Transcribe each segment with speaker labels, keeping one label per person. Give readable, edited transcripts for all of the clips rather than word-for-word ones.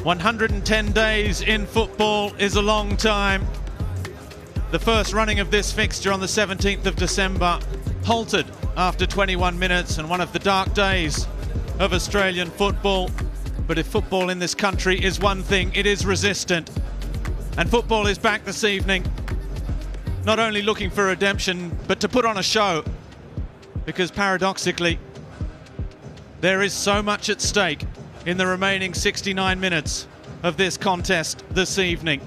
Speaker 1: 110 days in football is a long time. The first running of this fixture on the 17th of December halted after 21 minutes, and one of the dark days of Australian football. But if football in this country is one thing, it is resistant. And football is back this evening, not only looking for redemption, but to put on a show. Because paradoxically, there is so much at stake in the remaining 69 minutes of this contest this evening.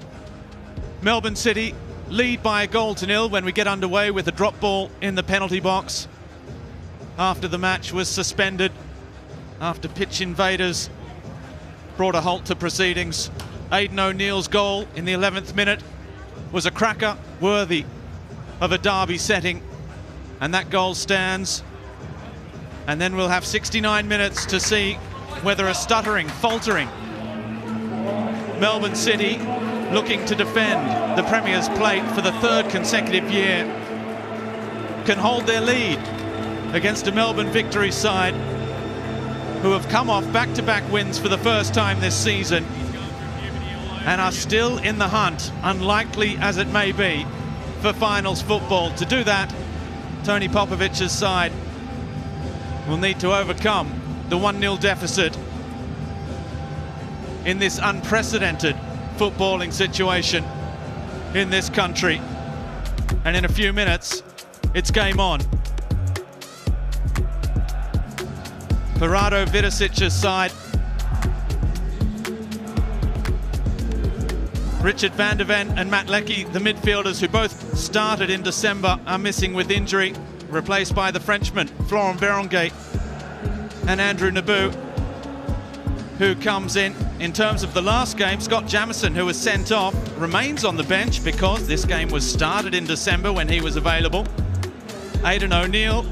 Speaker 1: Melbourne City lead by 1-0 when we get underway with a drop ball in the penalty box after the match was suspended, after pitch invaders brought a halt to proceedings. Aidan O'Neill's goal in the 11th minute was a cracker worthy of a derby setting, and that goal stands. And then we'll have 69 minutes to see whether a stuttering, faltering Melbourne City, looking to defend the Premier's plate for the third consecutive year, can hold their lead against a Melbourne Victory side who have come off back-to-back wins for the first time this season and are still in the hunt, unlikely as it may be, for finals football. To do that, Tony Popovic's side will need to overcome the 1-0 deficit in this unprecedented footballing situation in this country. And in a few minutes, it's game on. For Rado Vidosic's side, Richard van der Ven and Matt Leckie, the midfielders who both started in December, are missing with injury, replaced by the Frenchman Florent Berenguer and Andrew Naboo, who comes in. In terms of the last game, Scott Jamieson, who was sent off, remains on the bench because this game was started in December when he was available. Aidan O'Neill,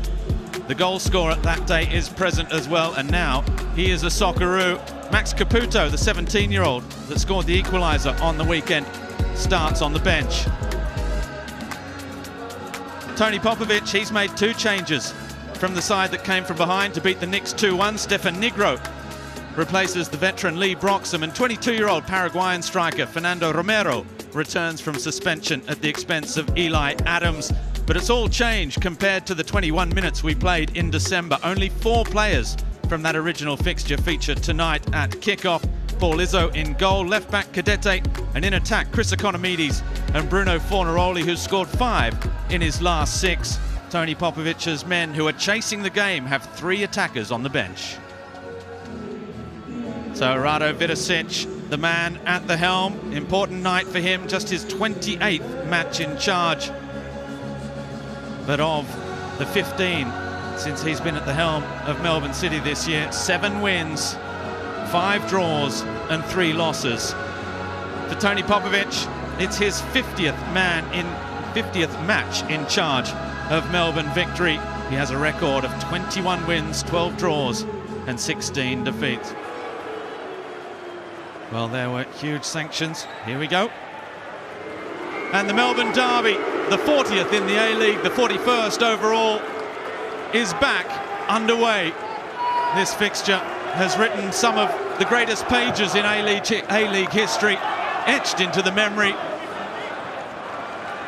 Speaker 1: the goal scorer that day, is present as well, and now he is a Socceroo. Max Caputo, the 17-year-old that scored the equaliser on the weekend, starts on the bench. Tony Popovic, he's made two changes from the side that came from behind to beat the Knicks 2-1. Stefan Negro replaces the veteran Lee Broxham, and 22-year-old Paraguayan striker Fernando Romero returns from suspension at the expense of Eli Adams. But it's all changed compared to the 21 minutes we played in December. Only 4 players from that original fixture feature tonight at kickoff. Paul Izzo in goal, left back Cadete, and in attack Chris Economides and Bruno Fornaroli, who scored 5 in his last 6. Tony Popovic's men, who are chasing the game, have 3 attackers on the bench. So Rado Vidosic, the man at the helm. Important night for him, just his 28th match in charge. But of the 15 since he's been at the helm of Melbourne City this year, 7 wins, 5 draws and 3 losses. For Tony Popovic, it's his 50th match in charge of Melbourne Victory. He has a record of 21 wins, 12 draws and 16 defeats. Well, there were huge sanctions. Here we go. And the Melbourne Derby, the 40th in the A-League, the 41st overall, is back underway. This fixture has written some of the greatest pages in A-League history, etched into the memory.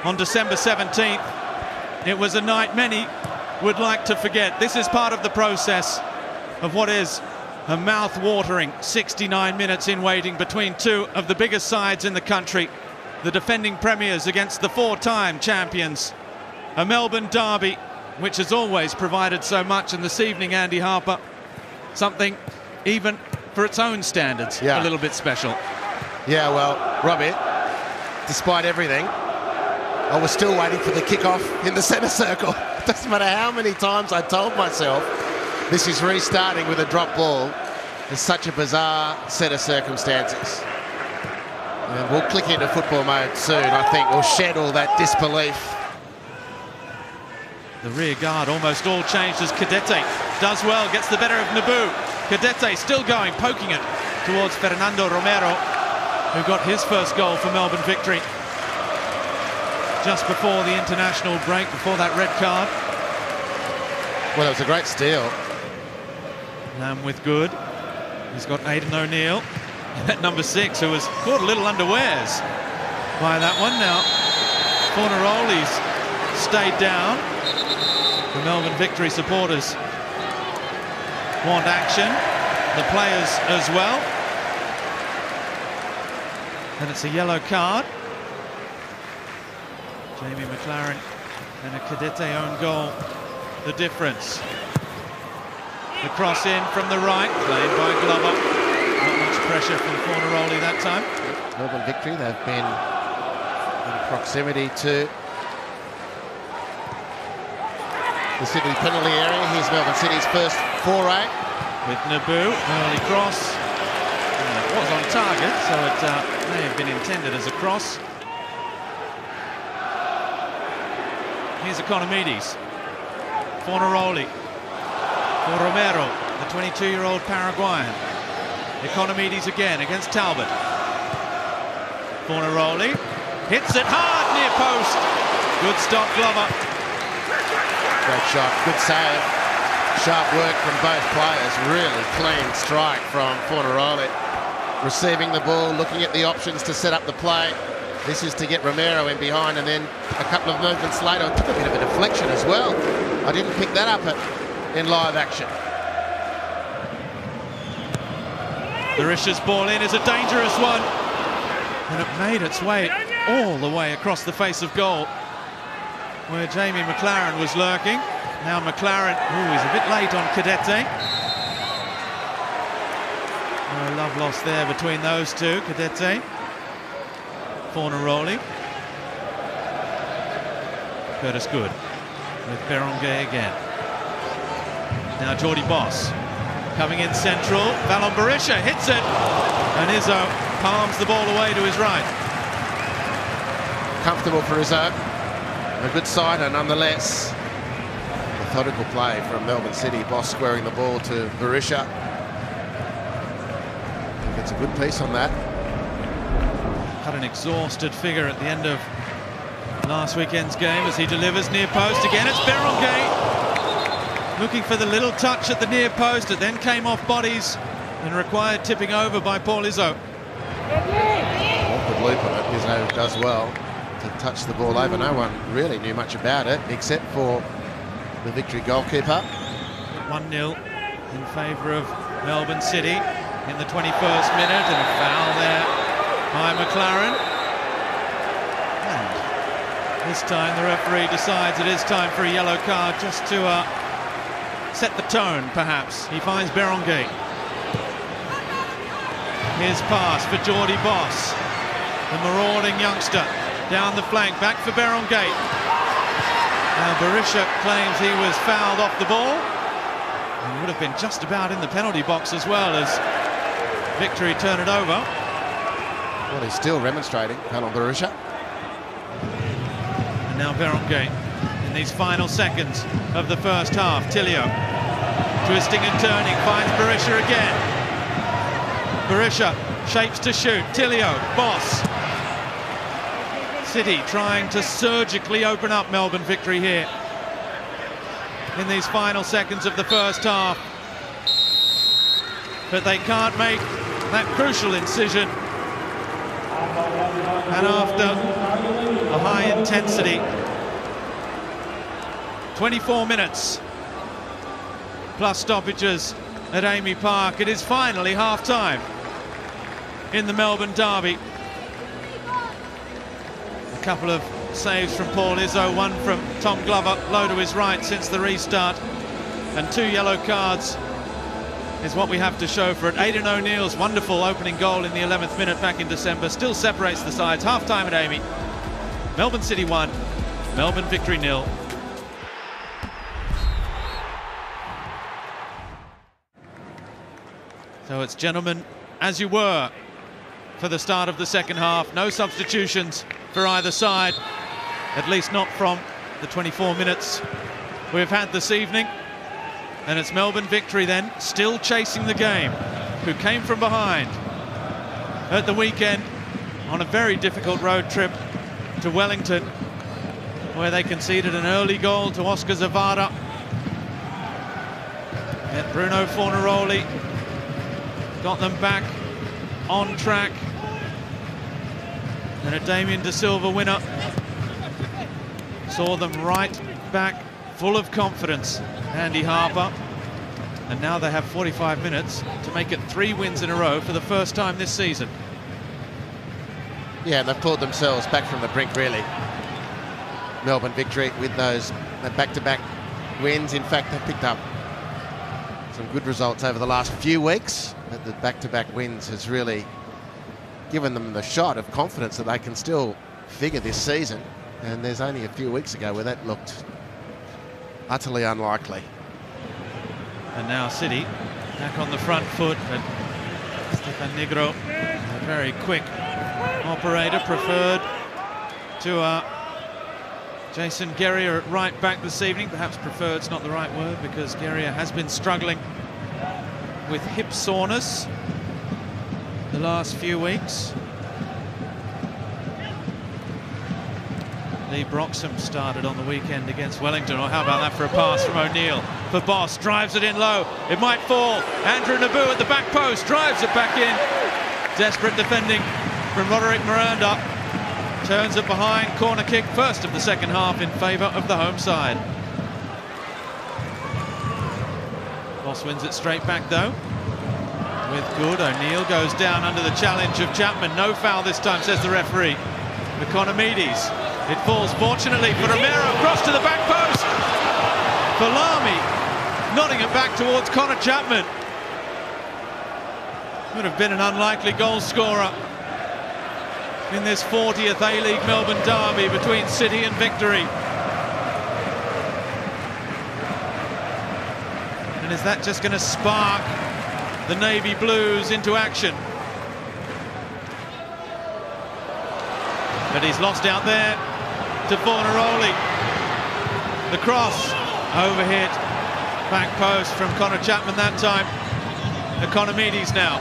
Speaker 1: On December 17th, it was a night many would like to forget. This is part of the process of what is a mouth-watering 69 minutes in waiting between 2 of the biggest sides in the country, the defending premiers against the 4-time champions. A Melbourne Derby which has always provided so much, and this evening, Andy Harper, something even for its own standards, a little bit special.
Speaker 2: Yeah, well, Robbie, despite everything, I was still waiting for the kickoff in the centre circle. Doesn't matter how many times I told myself this is restarting with a drop ball. It's such a bizarre set of circumstances. And we'll click into football mode soon. I think we'll shed all that disbelief.
Speaker 1: The rear guard almost all changed as Cadete does well, gets the better of Naboo. Cadete still going, poking it towards Fernando Romero, who got his first goal for Melbourne Victory just before the international break, before that red card.
Speaker 2: Well, it was a great steal.
Speaker 1: Lamb with good. He's got Aidan O'Neill. At number 6, who was caught a little unawares by that one. Now, Fornaroli's stayed down. The Melbourne Victory supporters want action. The players as well. And it's a yellow card. Jamie McLaren and a Cadete own goal. The difference. The cross in from the right, played by Glover. Not much pressure from Fornaroli that time.
Speaker 2: Melbourne Victory, they've been in proximity to the Sydney penalty area. Here's Melbourne City's first foray.
Speaker 1: With Naboo, early cross. It was on target, so it may have been intended as a cross. Here's Economides. Fornaroli. For Romero, the 22-year-old Paraguayan. Economides again against Talbot. Fornaroli hits it hard near post. Good stop, Glover.
Speaker 2: Great shot, good save. Sharp work from both players. Really clean strike from Fornaroli. Receiving the ball, looking at the options to set up the play. This is to get Romero in behind, and then a couple of movements later, it took a bit of a deflection as well. I didn't pick that up in live action.
Speaker 1: Berisha's ball in is a dangerous one. And it made its way all the way across the face of goal, where Jamie McLaren was lurking. Now McLaren, he's a bit late on Cadete. No love lost there between those two, Cadete. Fornaroli. Curtis Good with Berenguer again. Now Geordie Boss coming in central. Valon Berisha hits it, and Izzo palms the ball away to his right.
Speaker 2: Comfortable for Izzo. A good sider nonetheless. Methodical play from Melbourne City. Boss squaring the ball to Berisha. He gets a good piece on that.
Speaker 1: Had an exhausted figure at the end of last weekend's game as he delivers near post again. It's Berenguer looking for the little touch at the near post. It then came off bodies and required tipping over by Paul Izzo.
Speaker 2: Awkward loop on it. Izzo does well to touch the ball over. No one really knew much about it except for the Victory goalkeeper.
Speaker 1: 1-0 in favour of Melbourne City in the 21st minute, and a foul there by McLaren. And this time the referee decides it is time for a yellow card, just to set the tone, perhaps. He finds Berenguer. His pass for Geordie Boss, the marauding youngster, down the flank, back for Berenguer. Now Berisha claims he was fouled off the ball, and would have been just about in the penalty box as well as Victory turn it over.
Speaker 2: Well, he's still remonstrating, Valon Berisha.
Speaker 1: And now Berenguer in these final seconds of the first half. Tilio twisting and turning, finds Berisha again. Berisha shapes to shoot. Tilio, Boss. City trying to surgically open up Melbourne Victory here in these final seconds of the first half. But they can't make that crucial incision. And after a high intensity 24 minutes plus stoppages at Amy Park, it is finally half-time in the Melbourne Derby. A couple of saves from Paul Izzo, one from Tom Glover, low to his right since the restart, and 2 yellow cards is what we have to show for it. Aidan O'Neill's wonderful opening goal in the 11th minute back in December still separates the sides. Half-time at Amy. Melbourne City 1, Melbourne Victory 0. So it's gentlemen, as you were for the start of the second half. No substitutions for either side, at least not from the 24 minutes we've had this evening. And it's Melbourne Victory then, still chasing the game, who came from behind at the weekend on a very difficult road trip to Wellington, where they conceded an early goal to Oscar Zavada. And Bruno Fornaroli got them back on track. And a Damien De Silva winner saw them right back, full of confidence, Andy Harper. And now they have 45 minutes to make it 3 wins in a row for the first time this season.
Speaker 2: Yeah, they've pulled themselves back from the brink, really. Melbourne Victory with those back-to-back wins. In fact, they've picked up some good results over the last few weeks, but the back-to-back wins has really given them the shot of confidence that they can still figure this season. And there's only a few weeks ago where that looked utterly unlikely.
Speaker 1: And now City back on the front foot, but Stefan Negro, a very quick operator, preferred to Jason Guerrier at right back this evening. Perhaps preferred's not the right word, because Guerrier has been struggling with hip soreness the last few weeks. Lee Broxham started on the weekend against Wellington. Or how about that for a pass from O'Neill? For Boss, drives it in low. It might fall. Andrew Naboo at the back post, drives it back in. Desperate defending from Roderick Miranda. Turns it behind, corner kick, first of the second half in favour of the home side. Boss wins it straight back though. With good, O'Neill goes down under the challenge of Chapman. No foul this time, says the referee. Economides. It falls fortunately for Romero, cross to the back post. Falami nodding it back towards Connor Chapman. Would have been an unlikely goal scorer in this 40th A-League Melbourne Derby between City and Victory. And is that just going to spark the Navy Blues into action? But he's lost out there to Fornaroli. The cross, overhit, back post from Connor Chapman that time. Economides now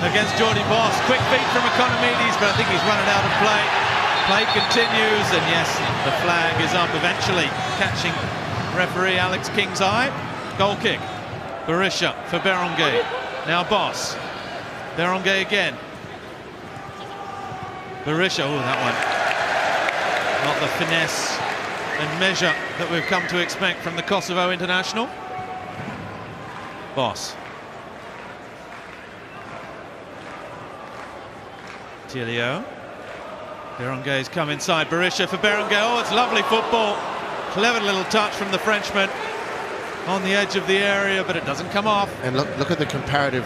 Speaker 1: against Geordie Boss. Quick feet from Economides, but I think he's run it out of play. Play continues, and yes, the flag is up eventually, catching referee Alex King's eye. Goal kick. Berisha for Berenguer. Now Boss. Berenguer again. Berisha, oh, that one. Not the finesse and measure that we've come to expect from the Kosovo international. Boss. Tilio. Berenguer's come inside. Berisha for Berenguer. Oh, it's lovely football. Clever little touch from the Frenchman on the edge of the area, but it doesn't come off.
Speaker 2: And look at the comparative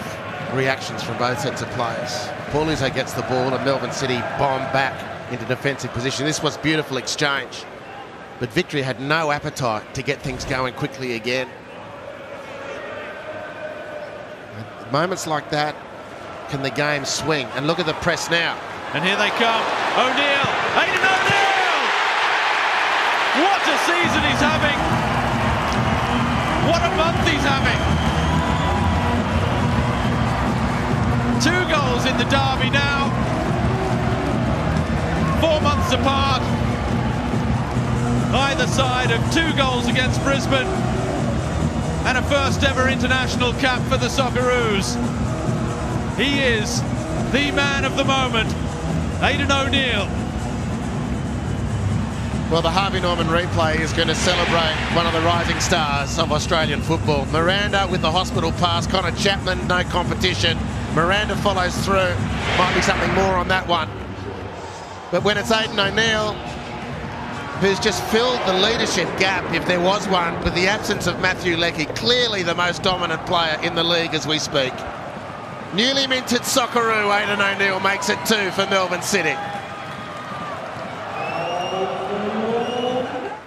Speaker 2: reactions from both sets of players. Paulizo gets the ball and Melbourne City bomb back into defensive position. This was beautiful exchange, but Victory had no appetite to get things going quickly again. At moments like that, can the game swing? And look at the press now.
Speaker 1: And here they come. O'Neill, Aidan O'Neill! What a season he's having! What a month he's having! 2 goals in the derby now. 4 months apart, either side of 2 goals against Brisbane, and a first ever international cap for the Socceroos. He is the man of the moment, Aidan O'Neill.
Speaker 2: Well, the Harvey Norman replay is going to celebrate one of the rising stars of Australian football. Miranda with the hospital pass, Connor Chapman, no competition. Miranda follows through, might be something more on that one. But when it's Aidan O'Neill, who's just filled the leadership gap, if there was one, with the absence of Matthew Leckie, clearly the most dominant player in the league as we speak. Newly minted Socceroo, Aidan O'Neill makes it 2 for Melbourne City.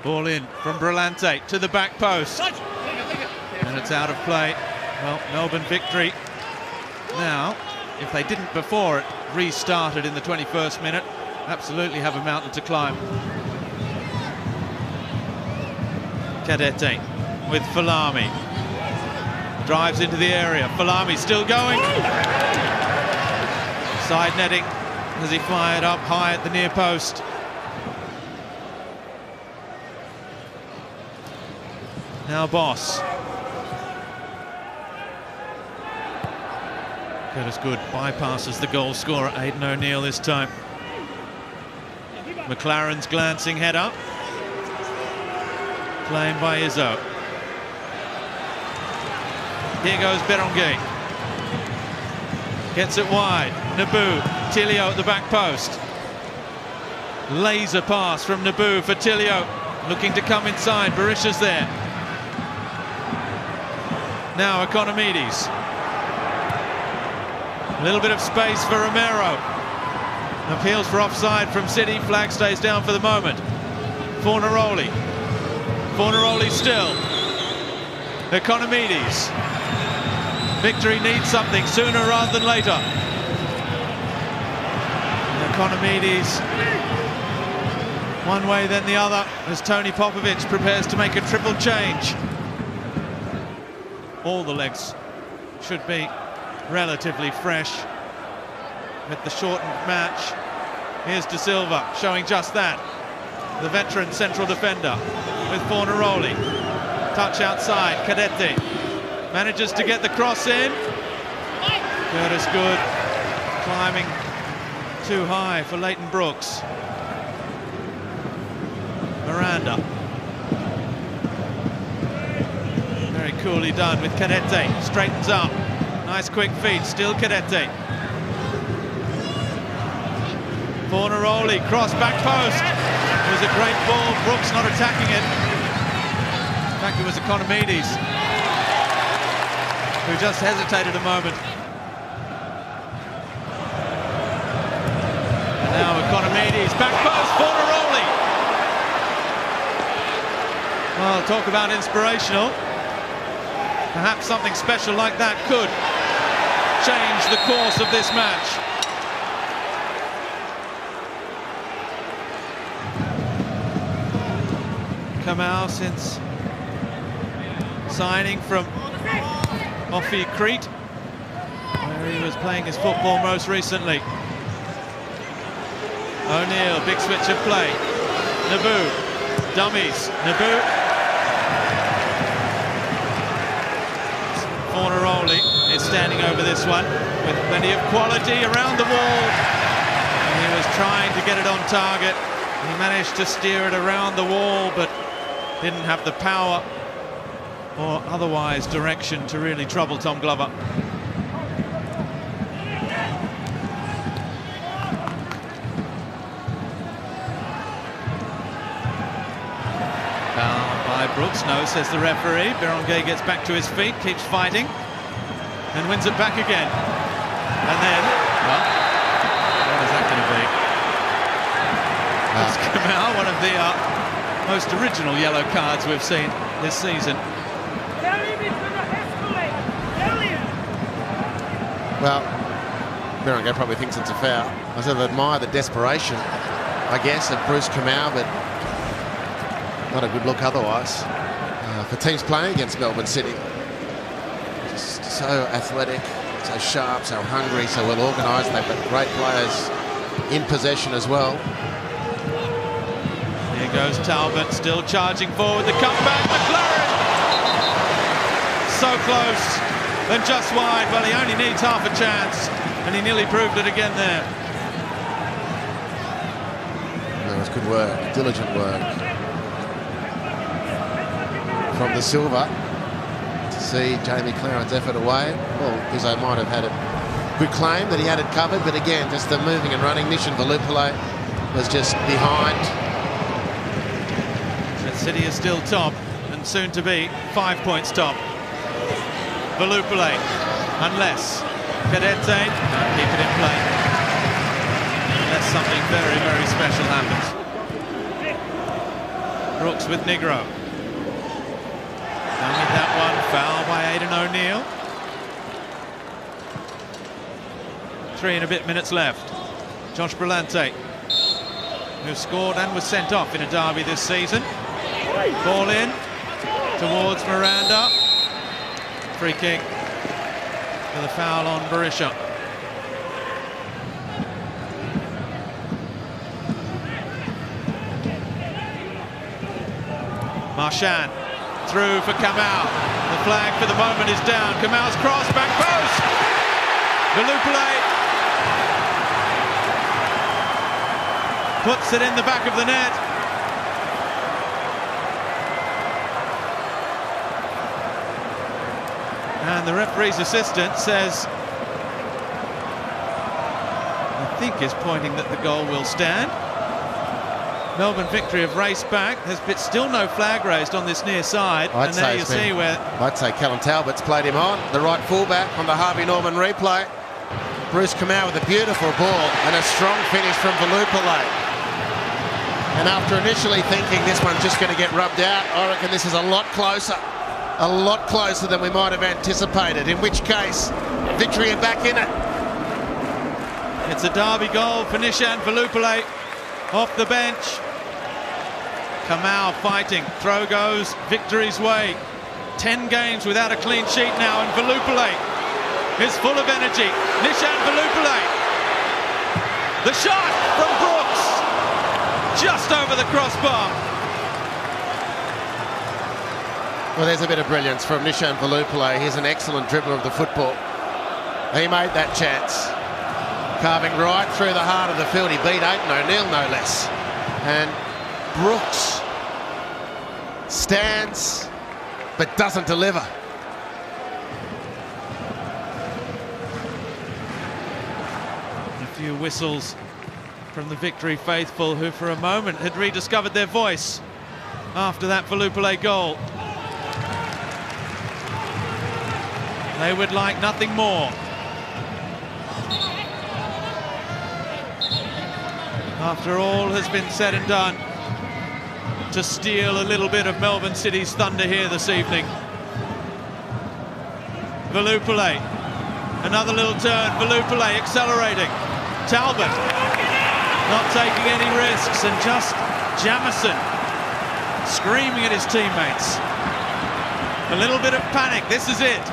Speaker 1: Ball in from Brillante to the back post. And it's out of play. Well, Melbourne Victory. Now, if they didn't before it restarted in the 21st minute, absolutely have a mountain to climb. Cadete with Falami. Drives into the area. Falami still going. Side netting as he fired up high at the near post. Now Boss. Curtis Good bypasses the goal scorer, Aidan O'Neill this time. McLaren's glancing header. Playing by Izzo. Here goes Berenguer. Gets it wide. Naboo. Tilio at the back post. Laser pass from Naboo for Tilio. Looking to come inside. Berisha's there. Now Economides. A little bit of space for Romero. Appeals for offside from City. Flag stays down for the moment. Fornaroli. Fornaroli still. Economides. Victory needs something sooner rather than later. Economides one way then the other as Tony Popovic prepares to make a triple change. All the legs should be relatively fresh with the shortened match. Here's De Silva showing just that. The veteran central defender with Fornaroli. Touch outside, Cadete manages to get the cross in. Curtis Good climbing too high for Leighton Brooks. Miranda. Very coolly done with Cadete. Straightens up. Nice quick feet. Still Cadete. Fornaroli. Cross back post. It was a great ball. Brooks not attacking it. In fact, it was Economides who just hesitated a moment. And now Economides. Back post. Fornaroli. Well, talk about inspirational. Perhaps something special like that could change the course of this match. Kamau, since signing from Offi Crete, where he was playing his football most recently. O'Neill, big switch of play. Naboo, dummies. Naboo. Fornaroli is standing over this one with plenty of quality around the wall. And he was trying to get it on target. He managed to steer it around the wall, but didn't have the power or otherwise direction to really trouble Tom Glover. Foul by Brooks, no, says the referee. Berenguer gets back to his feet, keeps fighting, and wins it back again. And then, well, what is that going to be? It's Kamau, one of the most original yellow cards we've seen this season.
Speaker 2: Well, Berenguer probably thinks it's a foul. I sort of admire the desperation, I guess, of Bruce Kamau, but not a good look otherwise. For teams playing against Melbourne City. Just so athletic, so sharp, so hungry, so well organised. They've got great players in possession as well.
Speaker 1: Here goes Talbot, still charging forward. The comeback, McLaren! So close and just wide. Well, he only needs half a chance, and he nearly proved it again there.
Speaker 2: That was good work, diligent work from De Silva to see Jamie Claren's effort away. Well, Izzo might have had a good claim that he had it covered, but again, just the moving and running mission. Valupile was just behind.
Speaker 1: City is still top, and soon to be 5 points top. Valupile, unless Cadete can't keep it in play. Unless something very, very special happens. Brooks with Negro. Done with that one, foul by Aidan O'Neill. 3 and a bit minutes left. Josh Brillante, who scored and was sent off in a derby this season. Ball in towards Miranda. Free kick for the foul on Berisha. Marchand through for Kamau. The flag for the moment is down. Kamau's cross, back post. Velupillay puts it in the back of the net. And the referee's assistant says, I think is pointing that the goal will stand. Melbourne Victory have raced back. There's still no flag raised on this near side. And there you see where...
Speaker 2: I'd say Callum Talbot's played him on. The right fullback on the Harvey Norman replay. Bruce Kamau with a beautiful ball and a strong finish from Velupillay. And after initially thinking this one's just going to get rubbed out, I reckon this is a lot closer than we might have anticipated, in which case Victory are back in it.
Speaker 1: It's a Derby goal for Nishan Velupillay off the bench. Kamau fighting, throw goes Victory's way. 10 games without a clean sheet now, and Velupillay is full of energy. Nishan Velupillay, the shot from Brooks, just over the crossbar.
Speaker 2: Well, there's a bit of brilliance from Nishan Velupillay. He's an excellent dribbler of the football. He made that chance, carving right through the heart of the field. He beat Aidan O'Neill, no less. And Brooks stands but doesn't deliver.
Speaker 1: A few whistles from the Victory faithful, who for a moment had rediscovered their voice after that Velupillay goal. They would like nothing more. After all has been said and done, to steal a little bit of Melbourne City's thunder here this evening. Velupillay, another little turn, Velupillay accelerating. Talbot not taking any risks, and just Jamison screaming at his teammates. A little bit of panic. This is it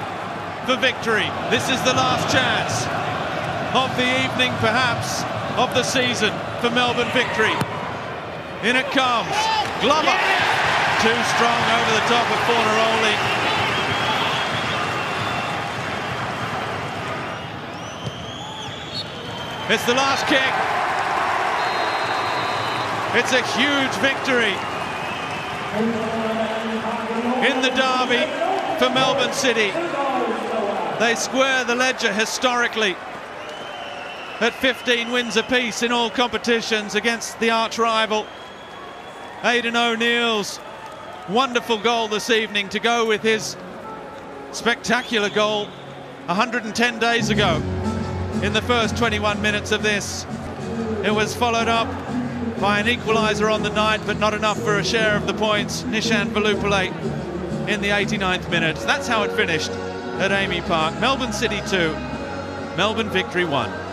Speaker 1: for Victory. This is the last chance of the evening, perhaps of the season for Melbourne Victory. In it comes Glover, too strong over the top of Fornaroli. It's the last kick. It's a huge victory in the Derby for Melbourne City. They square the ledger historically at 15 wins apiece in all competitions against the arch-rival. Aidan O'Neill's wonderful goal this evening to go with his spectacular goal 110 days ago in the first 21 minutes of this. It was followed up by an equaliser on the night, but not enough for a share of the points. Nishan Velupillay in the 89th minute. That's how it finished at Amy Park. Melbourne City 2, Melbourne Victory 1.